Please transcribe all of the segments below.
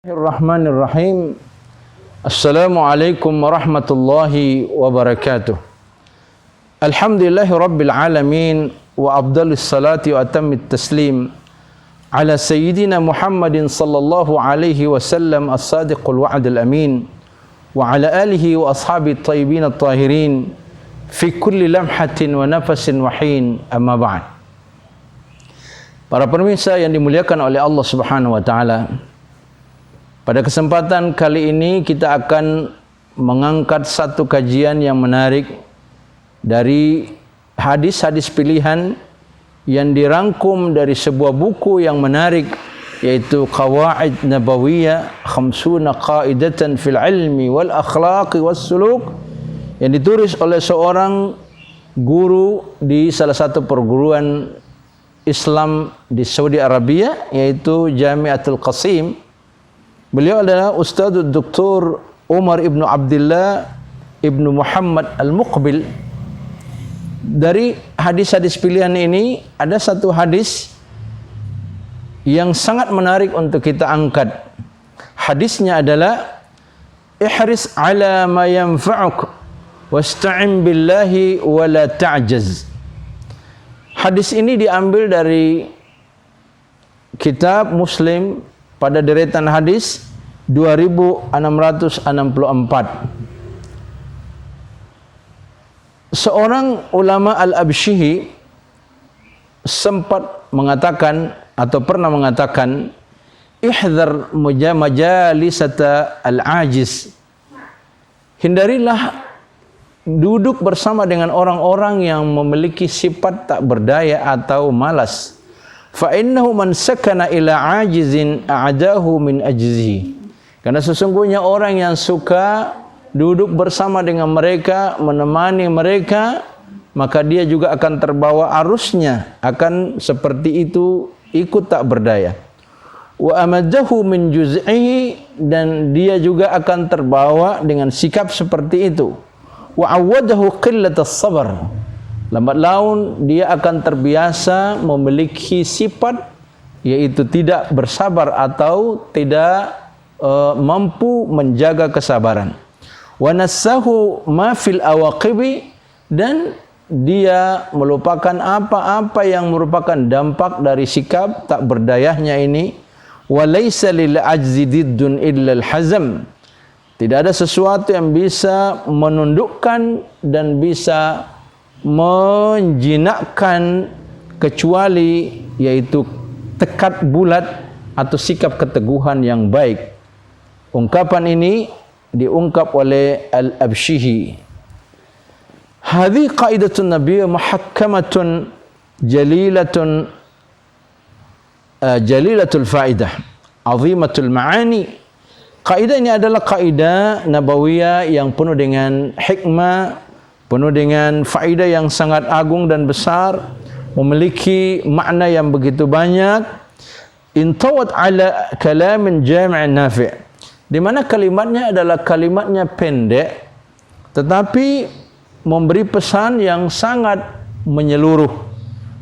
Bismillahirrahmanirrahim. Assalamualaikum warahmatullahi wabarakatuh. Alhamdulillahi rabbil alamin wa afdalus salati wa atammit taslim ala sayyidina Muhammadin sallallahu alaihi wasallam as-sadiqul wa'dul amin wa ala alihi wa ashabi tayyibin at-tahirin fi kulli lamhatin wa nafasin wa hin, amma ba'd. Para pemirsa yang dimuliakan oleh Allah Subhanahu wa taala, pada kesempatan kali ini kita akan mengangkat satu kajian yang menarik dari hadis-hadis pilihan yang dirangkum dari sebuah buku yang menarik, yaitu Qawaid Nabawiyah Khamsuna Qaidatan fil Ilmi wal Akhlaqi was Suluk, yang ditulis oleh seorang guru di salah satu perguruan Islam di Saudi Arabia, yaitu Jami'atul Qasim. Beliau adalah Ustaz Dr. Umar ibnu Abdullah ibnu Muhammad Al-Muqbil. Dari hadis-hadis pilihan ini ada satu hadis yang sangat menarik untuk kita angkat. Hadisnya adalah ihris ala ma yanfa'uk wasta'in billahi wa la ta'jaz. Hadis ini diambil dari kitab Muslim pada deretan hadis 2664. Seorang ulama Al-Abshihi sempat mengatakan atau pernah mengatakan, ihdhar majalisata al-ajiz. Hindarilah duduk bersama dengan orang-orang yang memiliki sifat tak berdaya atau malas. Fa innahu man sakana ila ajizin a'adahu min ajzihi. Karena sesungguhnya orang yang suka duduk bersama dengan mereka, menemani mereka, maka dia juga akan terbawa arusnya, akan seperti itu, ikut tak berdaya. Wa amadahu min juz'ihi, dan dia juga akan terbawa dengan sikap seperti itu. Wa awadahu qillatas sabar. Lambat laun dia akan terbiasa memiliki sifat, yaitu tidak bersabar atau tidak mampu menjaga kesabaran. Wa nassahu ma fil awaqibi, dan dia melupakan apa-apa yang merupakan dampak dari sikap tak berdayahnya ini. Wa laisa lil ajzi diddun illa al hazm. Tidak ada sesuatu yang bisa menundukkan dan bisa menjinakkan kecuali yaitu tekad bulat atau sikap keteguhan yang baik. Ungkapan ini diungkap oleh Al-Abshihi. Hadhi qaidatun nabiyyah muhakkamatun jalilatun jalilatul faidah azimatul ma'ani. Kaidah ini adalah kaidah nabawiyah yang penuh dengan hikmah, penuh dengan faedah yang sangat agung dan besar, memiliki makna yang begitu banyak. Intawat ala kalamin jami' nafi', di mana kalimatnya adalah kalimatnya pendek tetapi memberi pesan yang sangat menyeluruh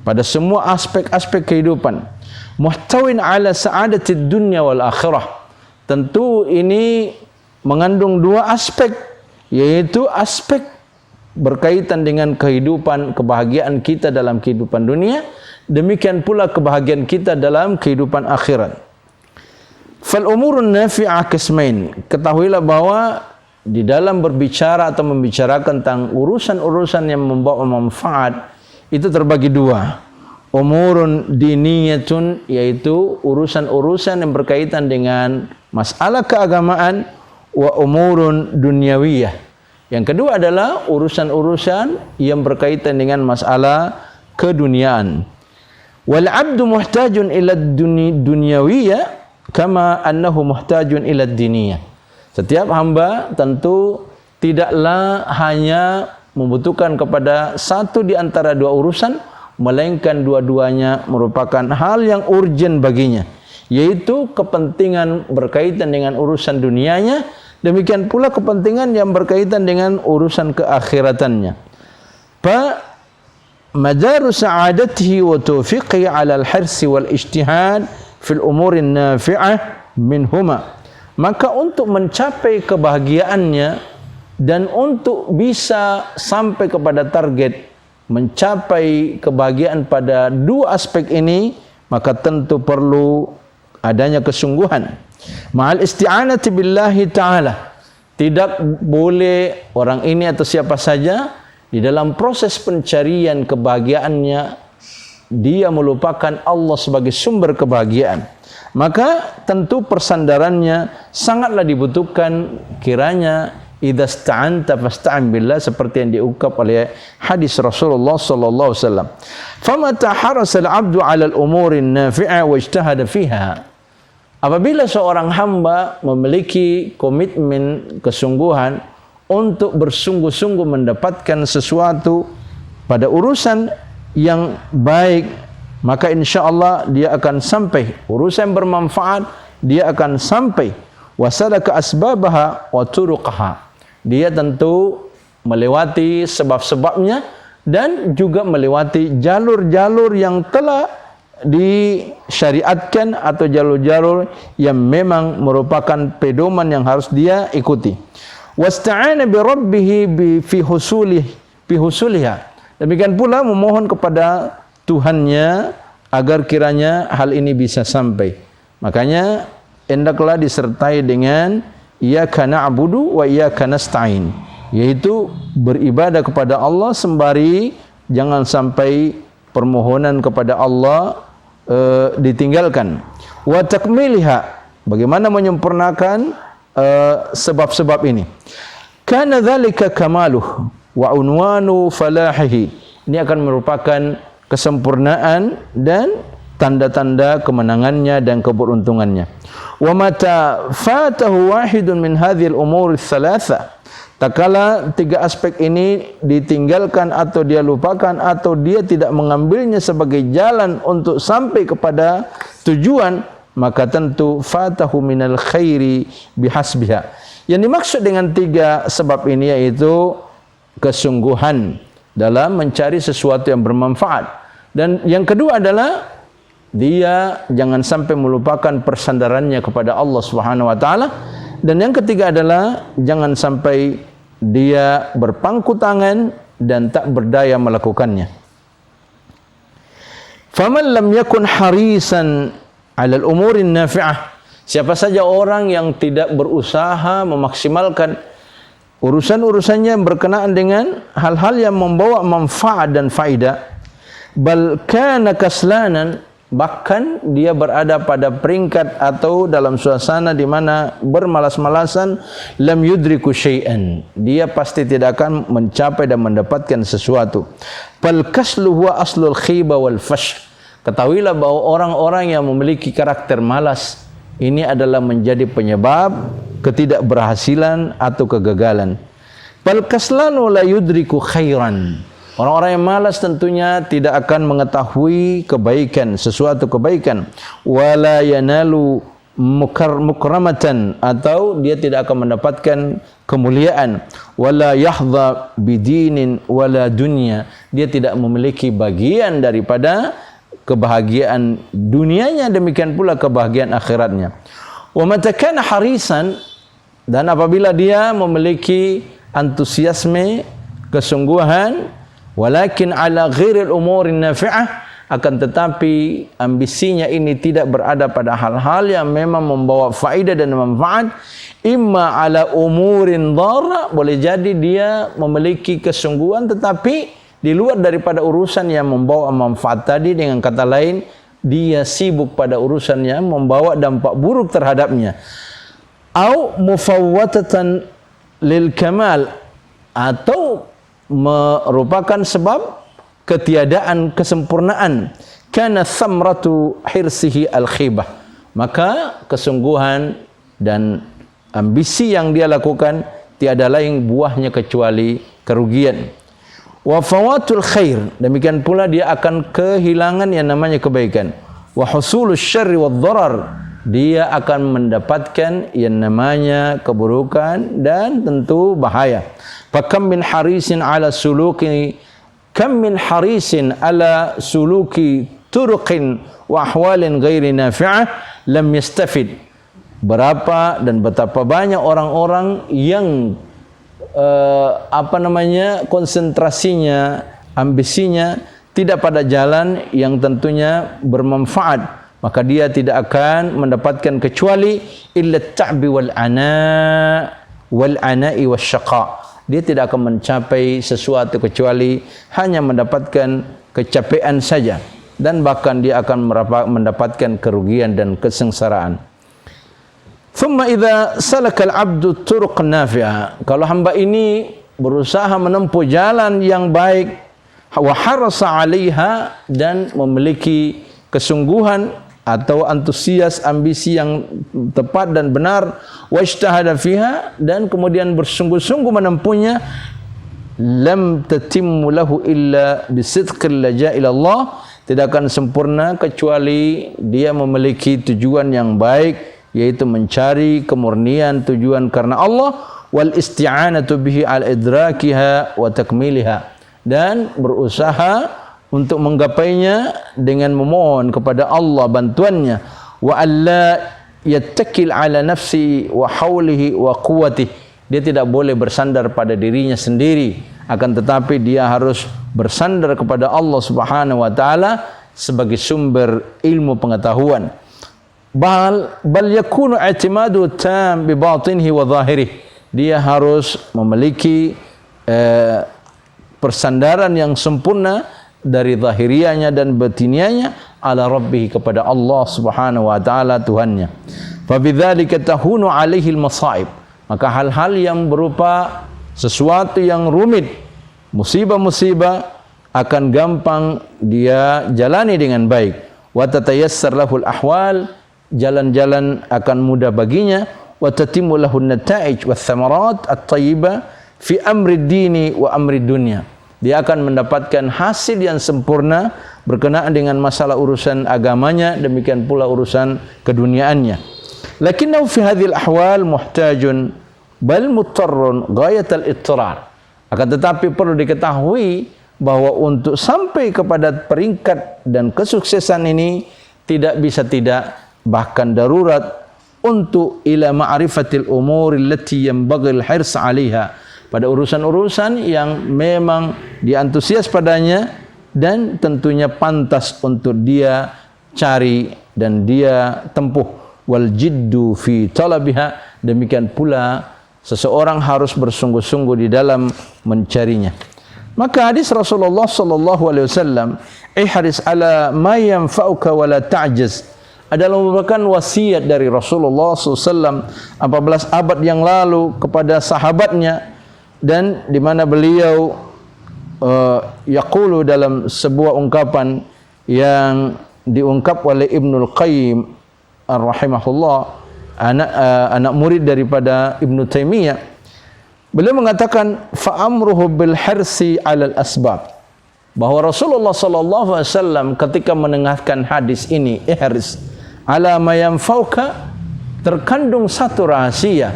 pada semua aspek-aspek kehidupan. Muhtawin ala sa'adatid dunya wal akhirah. Tentu ini mengandung dua aspek, yaitu aspek berkaitan dengan kehidupan, kebahagiaan kita dalam kehidupan dunia, demikian pula kebahagiaan kita dalam kehidupan akhirat. Fal umurun nafi'ah qismain. Ketahuilah bahwa di dalam berbicara atau membicarakan tentang urusan-urusan yang membawa manfaat itu terbagi dua. Umurun diniyatun, yaitu urusan-urusan yang berkaitan dengan masalah keagamaan, wa umurun dunyawiyah. Yang kedua adalah urusan-urusan yang berkaitan dengan masalah keduniaan. Wal 'abdu muhtajun ila dunyawiyah kama annahu muhtajun ila diniyah. Setiap hamba tentu tidaklah hanya membutuhkan kepada satu di antara dua urusan, melainkan dua-duanya merupakan hal yang urgent baginya, yaitu kepentingan berkaitan dengan urusan dunianya, demikian pula kepentingan yang berkaitan dengan urusan keakhiratannya. Fa madaru sa'adatihi wa tawfiqihi 'ala al-hirsi wal ijtihad fil umurin nafi'ah minhuma. Maka untuk mencapai kebahagiaannya dan untuk bisa sampai kepada target mencapai kebahagiaan pada dua aspek ini, maka tentu perlu adanya kesungguhan. Ma'al isti'anati billahi ta'ala. Tidak boleh orang ini atau siapa saja di dalam proses pencarian kebahagiaannya dia melupakan Allah sebagai sumber kebahagiaan. Maka tentu persandarannya sangatlah dibutuhkan. Kiranya idza sta'anta fasta'in billah, seperti yang diungkap oleh hadis Rasulullah sallallahu alaihi wasallam. Famata harasa al-'abdu 'ala al-umuri an-nafi'a wa ijtahada fiha. Apabila seorang hamba memiliki komitmen kesungguhan untuk bersungguh-sungguh mendapatkan sesuatu pada urusan yang baik, maka insya-Allah dia akan sampai. Urusan bermanfaat dia akan sampai. Wasalaka asbabaha wa turuqaha. Dia tentu melewati sebab-sebabnya dan juga melewati jalur-jalur yang telah disyariatkan atau jalur-jalur yang memang merupakan pedoman yang harus dia ikuti. Wasta'ana bi rabbih fi husuliha. Demikian pula memohon kepada Tuhannya agar kiranya hal ini bisa sampai. Makanya hendaklah disertai dengan iyyaka na'budu wa iyyaka nasta'in, yaitu beribadah kepada Allah sembari jangan sampai permohonan kepada Allah ditinggalkan. Wa takmiliha, bagaimana menyempurnakan sebab-sebab ini. Kana dzalika kamaluh wa unwanu falahihi. Ini akan merupakan kesempurnaan dan tanda-tanda kemenangannya dan keberuntungannya. Wa mata fatahu wahidun min hadhil umur thalatha, tak tiga aspek ini ditinggalkan atau dia lupakan atau dia tidak mengambilnya sebagai jalan untuk sampai kepada tujuan, maka tentu fatahu minal khairi bihasbiha. Yang dimaksud dengan tiga sebab ini yaitu kesungguhan dalam mencari sesuatu yang bermanfaat, dan yang kedua adalah dia jangan sampai melupakan persandarannya kepada Allah Subhanahu wa taala, dan yang ketiga adalah jangan sampai dia berpangku tangan dan tak berdaya melakukannya. Faman lam yakun harisan 'ala al-umuri an-nafi'ah, siapa saja orang yang tidak berusaha memaksimalkan urusan-urusannya berkenaan dengan hal-hal yang membawa manfaat dan faedah, bal kana kaslanan, bahkan dia berada pada peringkat atau dalam suasana di mana bermalas-malasan, lam yudriku syai'an, dia pasti tidak akan mencapai dan mendapatkan sesuatu. Fal kaslu huwa aslul khiba wal fash. Ketahuilah bahwa orang-orang yang memiliki karakter malas ini adalah menjadi penyebab ketidakberhasilan atau kegagalan. Fal kaslanu la yudriku khairan. Orang-orang yang malas tentunya tidak akan mengetahui kebaikan, sesuatu kebaikan. Wala yanalu mukramatan, atau dia tidak akan mendapatkan kemuliaan. Wala yahdha bidinin wala dunya, dia tidak memiliki bagian daripada kebahagiaan dunianya, demikian pula kebahagiaan akhiratnya. Wa mata kana harisan, dan apabila dia memiliki antusiasme, kesungguhan, walakin ala ghairil umurin nafi'ah, akan tetapi ambisinya ini tidak berada pada hal-hal yang memang membawa faedah dan manfaat, imma ala umurin dharra, boleh jadi dia memiliki kesungguhan tetapi di luar daripada urusan yang membawa manfaat tadi. Dengan kata lain, dia sibuk pada urusan yang membawa dampak buruk terhadapnya. Au mufawwatatan lil kamal, atau merupakan sebab ketiadaan kesempurnaan. Kana thamratu hirsihi al-khibah, maka kesungguhan dan ambisi yang dia lakukan tiada lain buahnya kecuali kerugian. Wa fawatul khair, demikian pula dia akan kehilangan yang namanya kebaikan. Wa husulus syarri wad dharar, dia akan mendapatkan yang namanya keburukan dan tentu bahaya. Fakam min harisin ala suluki, kam min harisin ala suluki turuqin wa ahwalin ghairi nafi'ah lam yastafid. berapa dan betapa banyak orang-orang yang konsentrasinya, ambisinya tidak pada jalan yang tentunya bermanfaat, maka dia tidak akan mendapatkan kecuali illa ta'bi wal ana'i wasyaqa. Dia tidak akan mencapai sesuatu kecuali hanya mendapatkan kecapean saja, dan bahkan dia akan mendapatkan kerugian dan kesengsaraan. Thumma idza salaka al-'abdu turuq nafi'ah, kalau hamba ini berusaha menempuh jalan yang baik, wa harasa 'alaiha, dan memiliki kesungguhan atau antusias, ambisi yang tepat dan benar, wa ijtahada fiha, dan kemudian bersungguh-sungguh menempuhnya, lam tatimmu lahu illa bisidqil laja' ila Allah, tidak akan sempurna kecuali dia memiliki tujuan yang baik, yaitu mencari kemurnian tujuan karena Allah, wal isti'anatu bihi al idrakiha wa takmiliha, dan berusaha untuk menggapainya dengan memohon kepada Allah bantuannya, wa alla yattakil ala nafsi wa haulihi wa quwwatihi, dia tidak boleh bersandar pada dirinya sendiri, akan tetapi dia harus bersandar kepada Allah Subhanahu wa taala sebagai sumber ilmu pengetahuan. Bal yakunu i'timadu tam bi batinihi wa zahirihi, dia harus memiliki persandaran yang sempurna dari zahirianya dan batinianya ala rabbih, kepada Allah Subhanahu wa taala Tuhannya. Fa bidzalika tahunu alaihi al-masaib, maka hal-hal yang berupa sesuatu yang rumit, musibah-musibah, akan gampang dia jalani dengan baik. Wa tatayassar lahul ahwal, jalan-jalan akan mudah baginya. Wa tatimmu lahun nata'ij wath thamarat at-thayyibah fi amri dini wa amri dunya, dia akan mendapatkan hasil yang sempurna berkenaan dengan masalah urusan agamanya, demikian pula urusan keduniaannya. Lakinnahu fi hadhil ahwal muhtajun bal muttarrun ghayatal ittirar, akan tetapi perlu diketahui bahwa untuk sampai kepada peringkat dan kesuksesan ini tidak bisa tidak, bahkan darurat, untuk ila ma'rifatil umuri allati yanbaghi al-hirs 'alaiha, pada urusan-urusan yang memang diantusias padanya dan tentunya pantas untuk dia cari dan dia tempuh. Wal jiddu fi talabiha, demikian pula seseorang harus bersungguh-sungguh di dalam mencarinya. Maka hadis Rasulullah sallallahu alaihi wasallam, ihris ala ma yanfa'uka wa la ta'jaz, adalah merupakan wasiat dari Rasulullah SAW 14 abad yang lalu kepada sahabatnya, dan di mana beliau yaqulu dalam sebuah ungkapan yang diungkap oleh Ibnul Qayyim rahimahullah, anak murid daripada Ibnu Taimiyah. Beliau mengatakan fa amruhu bil hirsi 'alal asbab, bahwa Rasulullah sallallahu alaihi wasallam ketika mendengarkan hadis ini, ihris ala ma yanfauka, terkandung satu rahasia,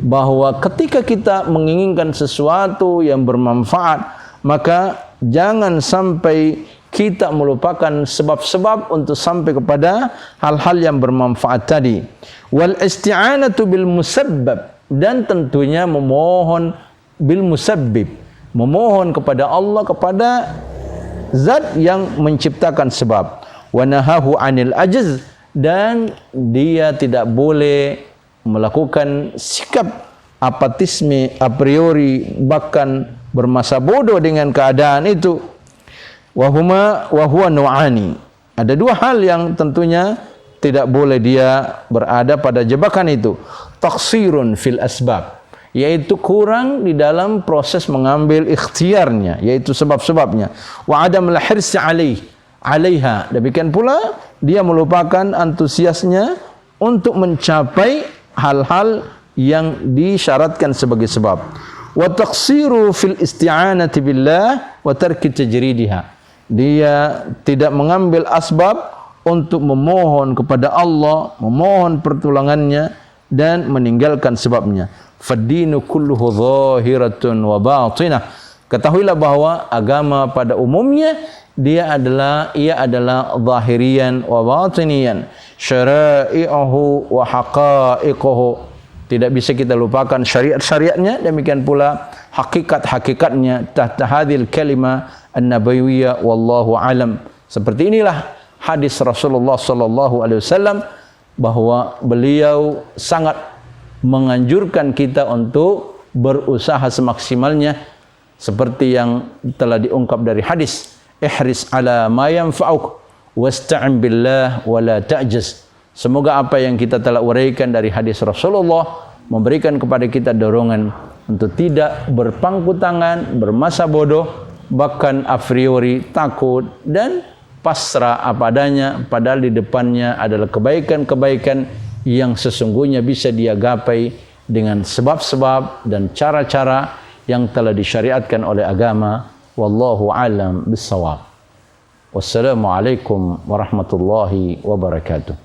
bahwa ketika kita menginginkan sesuatu yang bermanfaat, maka jangan sampai kita melupakan sebab-sebab untuk sampai kepada hal-hal yang bermanfaat tadi. Wal isti'anatu bil musabbab, dan tentunya memohon bil musabbib, memohon kepada Allah, kepada zat yang menciptakan sebab. Wa nahahu 'anil ajz, dan dia tidak boleh melakukan sikap apatisme a priori, bahkan bermasa bodoh dengan keadaan itu. Wa huwa nu'ani, ada dua hal yang tentunya tidak boleh dia berada pada jebakan itu. Taqsirun fil asbab, yaitu kurang di dalam proses mengambil ikhtiarnya, yaitu sebab-sebabnya. Wa adam al hirsi alaiha, demikian pula dia melupakan antusiasnya untuk mencapai hal-hal yang disyaratkan sebagai sebab. Wa taqsiru fil isti'anati billah wa tarki tajridiha, dia tidak mengambil asbab untuk memohon kepada Allah, memohon pertolongannya, dan meninggalkan sebabnya. Fad-dinu kulluhu zahiratun wa batinah, ketahuilah bahwa agama pada umumnya ia adalah zahirian wa batinian, syara'i'ahu wa haqa'iquhu. Tidak bisa kita lupakan syariat-syariatnya, demikian pula hakikat-hakikatnya. Tahta hadhil kalimah an-nabawiyyah wallahu alam. Seperti inilah hadis Rasulullah sallallahu alaihi wasallam, bahwa beliau sangat menganjurkan kita untuk berusaha semaksimalnya, seperti yang telah diungkap dari hadis, ihris ala ma yanfa'uk wasta'in billah wa la ta'jaz. Semoga apa yang kita telah uraikan dari hadis Rasulullah memberikan kepada kita dorongan untuk tidak berpangku tangan, bermasa bodoh, bahkan a priori takut dan pasrah apa adanya, padahal di depannya adalah kebaikan-kebaikan yang sesungguhnya bisa dia gapai dengan sebab-sebab dan cara-cara yang telah disyariatkan oleh agama. Wallahu a'lam bissawab. Wassalamualaikum warahmatullahi wabarakatuh.